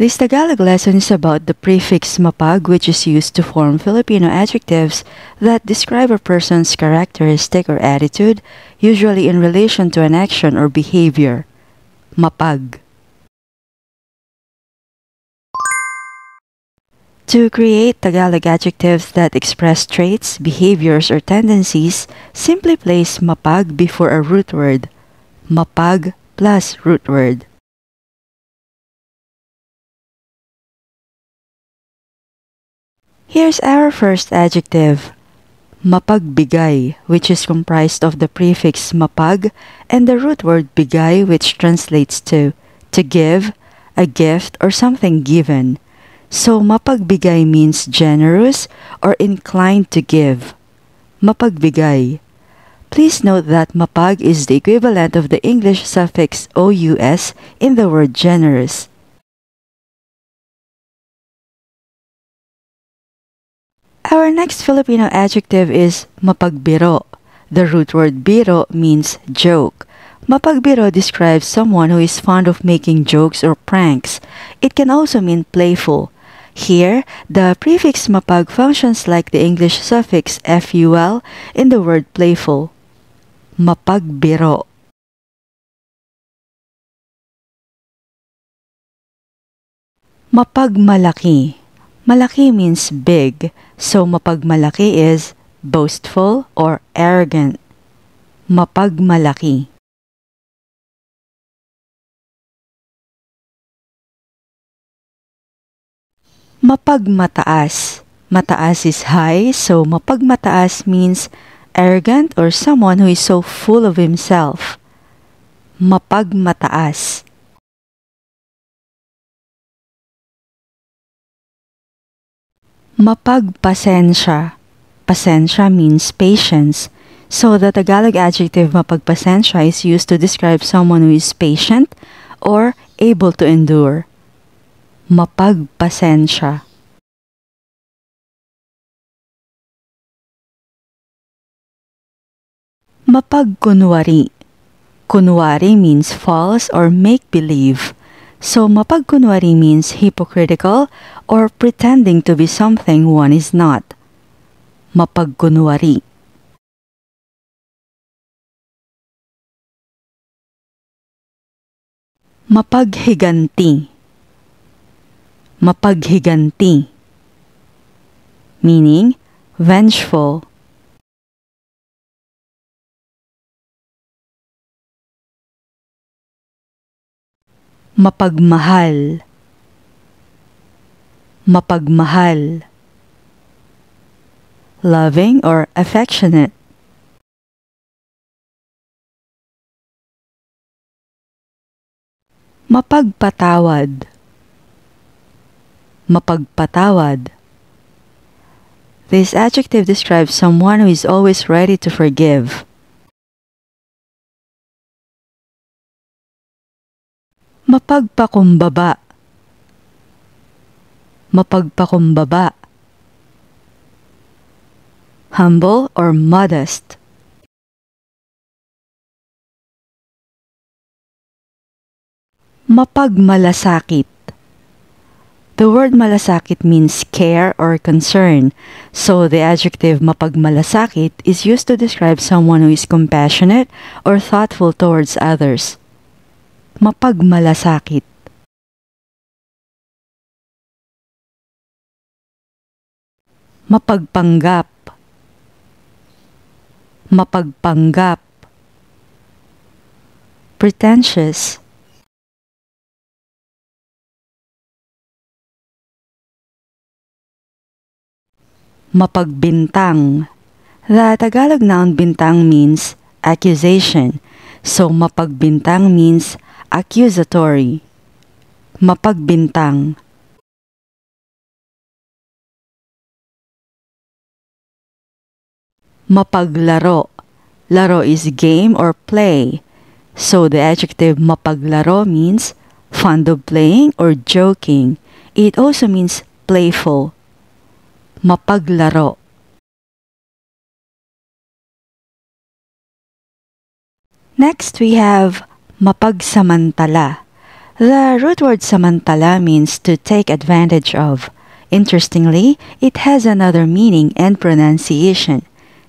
This Tagalog lesson is about the prefix mapag, which is used to form Filipino adjectives that describe a person's characteristic or attitude, usually in relation to an action or behavior. Mapag. To create Tagalog adjectives that express traits, behaviors, or tendencies, simply place mapag before a root word. Mapag plus root word. Here's our first adjective, mapagbigay, which is comprised of the prefix mapag and the root word bigay, which translates to give, a gift, or something given. So mapagbigay means generous or inclined to give. Mapagbigay. Please note that mapag is the equivalent of the English suffix ous in the word generous. Our next Filipino adjective is mapagbiro. The root word biro means joke. Mapagbiro describes someone who is fond of making jokes or pranks. It can also mean playful. Here, the prefix mapag functions like the English suffix ful in the word playful. Mapagbiro. Mapagmalaki. Malaki means big, so mapagmalaki is boastful or arrogant. Mapagmalaki. Mapagmataas. Mataas is high, so mapagmataas means arrogant or someone who is so full of himself. Mapagmataas. Mapagpasensya. Pasensya means patience, so the Tagalog adjective mapagpasensya is used to describe someone who is patient or able to endure. Mapagpasensya. Mapagkunwari. Kunwari means false or make-believe. So mapagkunwari means hypocritical or pretending to be something one is not. Mapagkunwari. Mapaghiganti. Mapaghiganti. Meaning vengeful. Mapagmahal. Mapagmahal. Loving or affectionate. Mapagpatawad. Mapagpatawad. This adjective describes someone who is always ready to forgive. Mapagpakumbaba. Mapagpakumbaba. Humble or modest. Mapagmalasakit. The word malasakit means care or concern, so the adjective mapagmalasakit is used to describe someone who is compassionate or thoughtful towards others. Mapagmalasakit. Mapagpanggap. Mapagpanggap. Pretentious. Mapagbintang. The Tagalog noun bintang means accusation, so mapagbintang means accusatory. Mapagbintang. Mapaglaro. Laro is game or play, so the adjective mapaglaro means fond of playing or joking. It also means playful. Mapaglaro. Next, we have mapagsamantala. The root word samantala means to take advantage of. Interestingly, it has another meaning and pronunciation,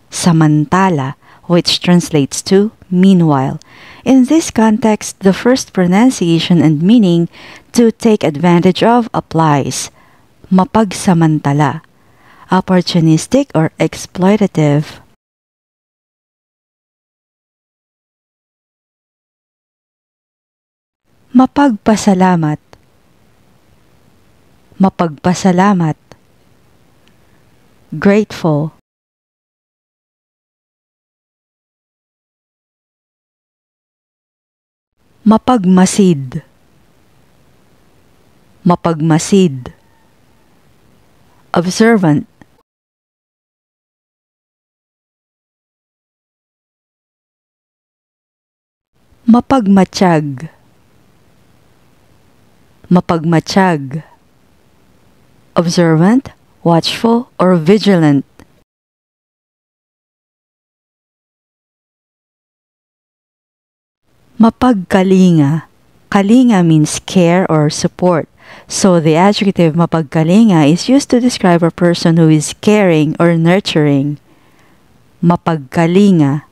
samantala, which translates to meanwhile. In this context, the first pronunciation and meaning, to take advantage of, applies. Mapagsamantala, opportunistic or exploitative. Mapagpasalamat, mapagpasalamat. Grateful, mapagmasid, mapagmasid. Observant, mapagmatsyag, mapagmatsyag. Observant, watchful, or vigilant. Mapagkalinga. Kalinga means care or support. So the adjective mapagkalinga is used to describe a person who is caring or nurturing. Mapagkalinga.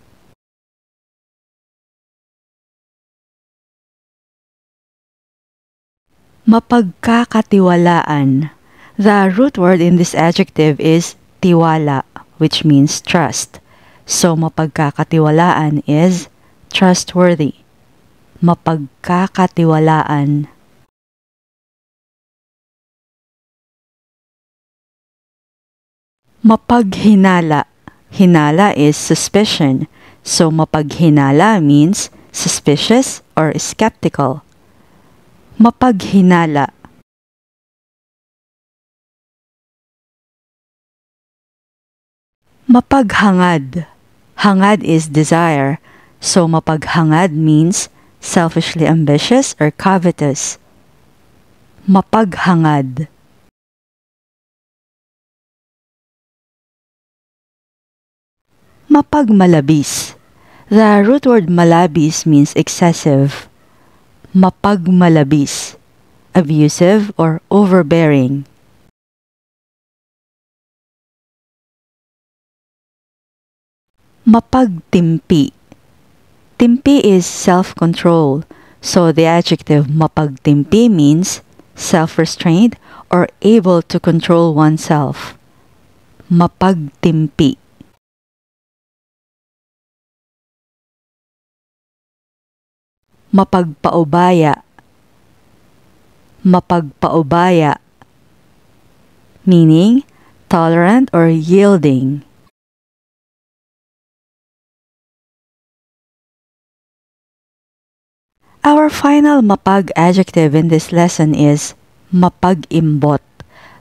Mapagkakatiwalaan. The root word in this adjective is tiwala, which means trust. So mapagkakatiwalaan is trustworthy. Mapagkakatiwalaan. Mapaghinala. Hinala is suspicion. So mapaghinala means suspicious or skeptical. Mapaghinala. Mapaghangad. Hangad is desire. So mapaghangad means selfishly ambitious or covetous. Mapaghangad. Mapagmalabis. The root word malabis means excessive. Mapagmalabis, abusive or overbearing. Mapagtimpi. Timpi is self-control, so the adjective mapagtimpi means self-restrained or able to control oneself. Mapagtimpi. Mapagpaubaya. Mapagpaubaya, meaning tolerant or yielding. Our final mapag adjective in this lesson is mapagimbot.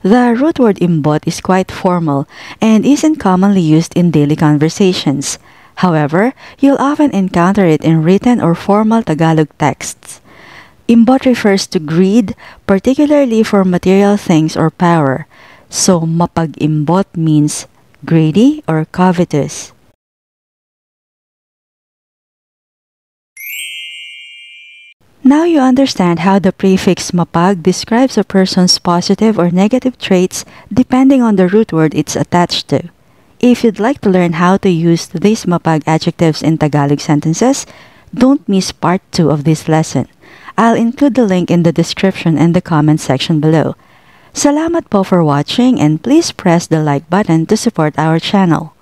The root word imbot is quite formal and isn't commonly used in daily conversations. However, you'll often encounter it in written or formal Tagalog texts. Imbot refers to greed, particularly for material things or power. So, mapag-imbot means greedy or covetous. Now you understand how the prefix mapag describes a person's positive or negative traits depending on the root word it's attached to. If you'd like to learn how to use these mapag adjectives in Tagalog sentences, don't miss part 2 of this lesson. I'll include the link in the description and the comment section below. Salamat po for watching and please press the like button to support our channel.